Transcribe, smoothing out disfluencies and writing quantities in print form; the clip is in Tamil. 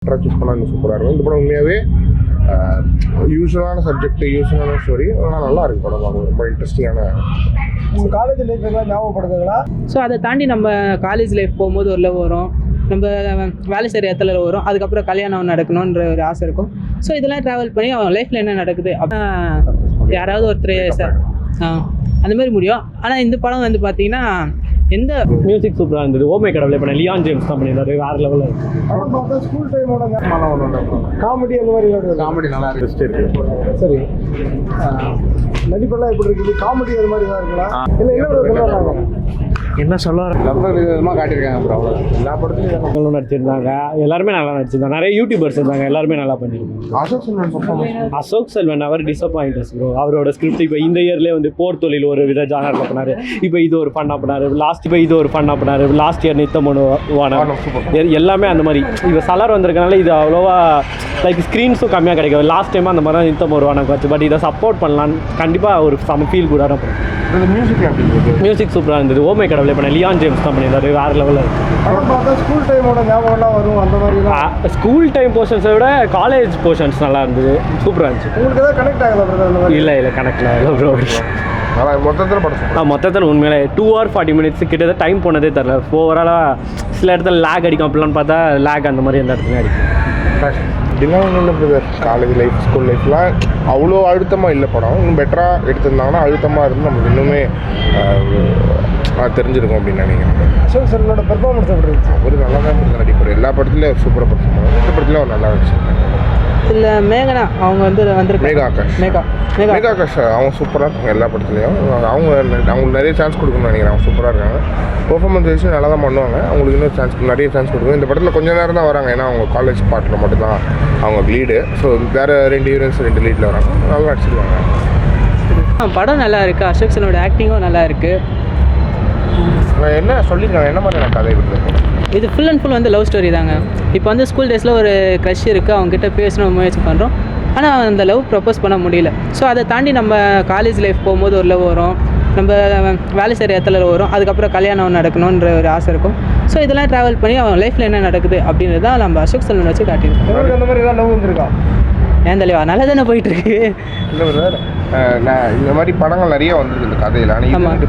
சூஸ் பண்ணால் இன்னும் சூப்பராக இருக்கும். இந்த படம் உண்மையாகவே யூஸ்வலான சப்ஜெக்ட், யூஸ்வலான ஸ்டோரி, ஆனால் நல்லா இருக்கு படம். ரொம்ப இன்ட்ரெஸ்டிங்கான. உங்கள் காலேஜ் லைஃப் எல்லாம் ஞாபகப்படுத்துங்களா? ஸோ அதை தாண்டி நம்ம காலேஜ் லைஃப் போகும்போது ஒரு லவ் வரும், நம்ம வேலை செய்கிற இடத்துல வரும், அதுக்கப்புறம் கல்யாணம் நடக்கணுன்ற ஒரு ஆசை இருக்கும். ஸோ இதெல்லாம் ட்ராவல் பண்ணி அவன் லைஃப்பில் என்ன நடக்குது அப்படின்னா யாராவது ஒருத்தர் சார் அந்த மாதிரி முடியும். ஆனால் இந்த படம் வந்து பார்த்தீங்கன்னா எந்த மியூசிக் சூப்பராக இருந்தது. ஓமை கடவுளை பண்ண லியான் ஜேம்ஸ் தான் பண்ணியிருந்தாரு. வேறு லெவலில் இருக்குது. படம் பார்த்தா ஸ்கூல் டைமோட காமெடி அந்த மாதிரி காமெடி நல்லா இருக்கு. சரி, நடிப்பெல்லாம் எப்படி இருக்குது? காமெடி அது மாதிரி தான் இருக்குங்களா? இல்லை என்ன சொல்லுவாங்க? என்ன சொல்ல ரொம்ப விதமாக காட்டியிருக்காங்க ப்ரோ. எல்லா படத்துலையும் நடிச்சிருந்தாங்க. எல்லாருமே நல்லா நடிச்சிருந்தாங்க. நிறைய யூடியூபர்ஸ் இருந்தாங்க. எல்லாருமே நல்லா பண்ணியிருந்தாங்க. அசோக் செல்வன் அவர் டிசப்பாயிண்டஸ் ப்ரோ. அவரோட ஸ்கிரிப்ட் இப்போ இந்த இயர்லேயே வந்து போர் தொழில் ஒரு வித ஜானரில் பண்ணார். இப்போ இது ஒரு ஃபன்னாக பண்ணார். லாஸ்ட் இயர் நித்தமனு எல்லாமே அந்த மாதிரி. இப்போ சலார் வந்திருக்கனால இது அவ்வளோவா லைக் ஸ்க்ரீன்ஸும் கம்மியாக கிடைக்கும். லாஸ்ட் டைம் அந்த மாதிரி தான் நித்தம் வருவானாக்கு வச்சு. பட் இதை சப்போர்ட் பண்ணலாம். கண்டிப்பாக ஒரு செம ஃபீல் கூட இருக்கும். மியூசிக் சூப்பராக இருந்தது. ஓமை கடவுளை பண்ண லியான் ஜேம்ஸ் தான் பண்ணியிருந்தாரு. வேறு லெவலில் இருக்குது. படம் பார்த்தா ஸ்கூல் டைமோட ஞாபகம்லாம் வரும் அந்த மாதிரி. ஸ்கூல் டைம் போர்ஷன்ஸை விட காலேஜ் போர்ஷன்ஸ் நல்லா இருந்தது. சூப்பராக இருந்துச்சு. உங்களுக்கு எதாவது கனெக்ட் ஆகுதா பிரதர் அந்த மாதிரி? இல்லை கணக்கில் இல்லை ப்ரோ. மொத்தத்தில் உண்மையிலே 2 hours 40 minutes கிட்ட டைம் போனதே தெரில. ஓவராலாக சில இடத்துல லேக் அடிக்கும். அப்படிலாம் பார்த்தா லேக் அந்த மாதிரி எந்த இடத்துலையும் அடிக்கும். அப்படிலாம் ஒன்றும் இல்லை பிரதர். காலேஜ் லைஃப், ஸ்கூல் லைஃப்லாம் அவ்வளோ அழுத்தமாக இல்லை படம். இன்னும் பெட்டராக எடுத்திருந்தாங்கன்னா அழுத்தமாக இருந்து நமக்கு இன்னுமே தெரிஞ்சிருக்கும் அப்படின்னு நினைக்கிறேன். அசோக் செல்வனோட பெர்ஃபார்மன்ஸ் எப்படி இருந்துச்சு? ஒரு நல்லா தான் இருந்தது நடிப்பார். எல்லா படத்துலையும் சூப்பராக பர்ஃபார்ம் பண்ணுவாங்க. இந்த படத்துலையும் அவர் நல்லா இருந்துச்சு. இல்லை மேகனா அவங்க வந்து மேகா ஆகாஷ் அவங்க சூப்பராக இருக்காங்க எல்லா படத்துலையும். அவங்களுக்கு நிறைய சான்ஸ் கொடுக்கணும்னு நினைக்கிறேன். அவங்க சூப்பராக இருக்காங்க. பெர்ஃபார்மன்ஸ் வச்சு நல்லா தான் பண்ணுவாங்க. அவங்களுக்கு இன்னும் நிறைய சான்ஸ் கொடுக்கணும். இந்த படத்தில் கொஞ்சம் நேரம் தான் வராங்க. ஏன்னா அவங்க காலேஜ் பாட்டில் மட்டும்தான் அவங்க லீடு. ஸோ வேறு 2 ஹீரோயின்ஸ் 2 லீடில் வராங்க. நல்லா நடிச்சிருக்காங்க. படம் நல்லா இருக்குது. அசோக் செல்வனோட ஆக்டிங்கும் நல்லா இருக்குது. என்ன சொல்லியிருக்காங்க, என்ன மாதிரியான கதை இருக்குது? இது ஃபுல் அண்ட் ஃபுல் வந்து லவ் ஸ்டோரி தாங்க. இப்போ வந்து ஸ்கூல் டேஸில் ஒரு க்ரஷ் இருக்குது, அவங்ககிட்ட பேசணும் முயற்சி பண்ணுறோம். ஆனால் அந்த லவ் ப்ரப்போஸ் பண்ண முடியல. ஸோ அதை தாண்டி நம்ம காலேஜ் லைஃப் போகும்போது ஒரு லவ் வரும், நம்ம வேலை செய்கிற இடத்துல வரும், அதுக்கப்புறம் கல்யாணம் நடக்கணுன்ற ஒரு ஆசை இருக்கும். ஸோ இதெல்லாம் ட்ராவல் பண்ணி அவன் லைஃப்பில் என்ன நடக்குது அப்படின்றது தான் நம்ம அசோக் செல்வன் வச்சு காட்டியிருக்கோம். உங்களுக்கு அந்த மாதிரி ஏதாவது லவ் வந்துருக்கா? ஏன் தலைவா நல்லா தானே போயிட்டுருக்கு. இல்லை சார், நான் இந்த மாதிரி படங்கள் நிறைய வந்திருக்கு இந்த கதையில். ஆனால்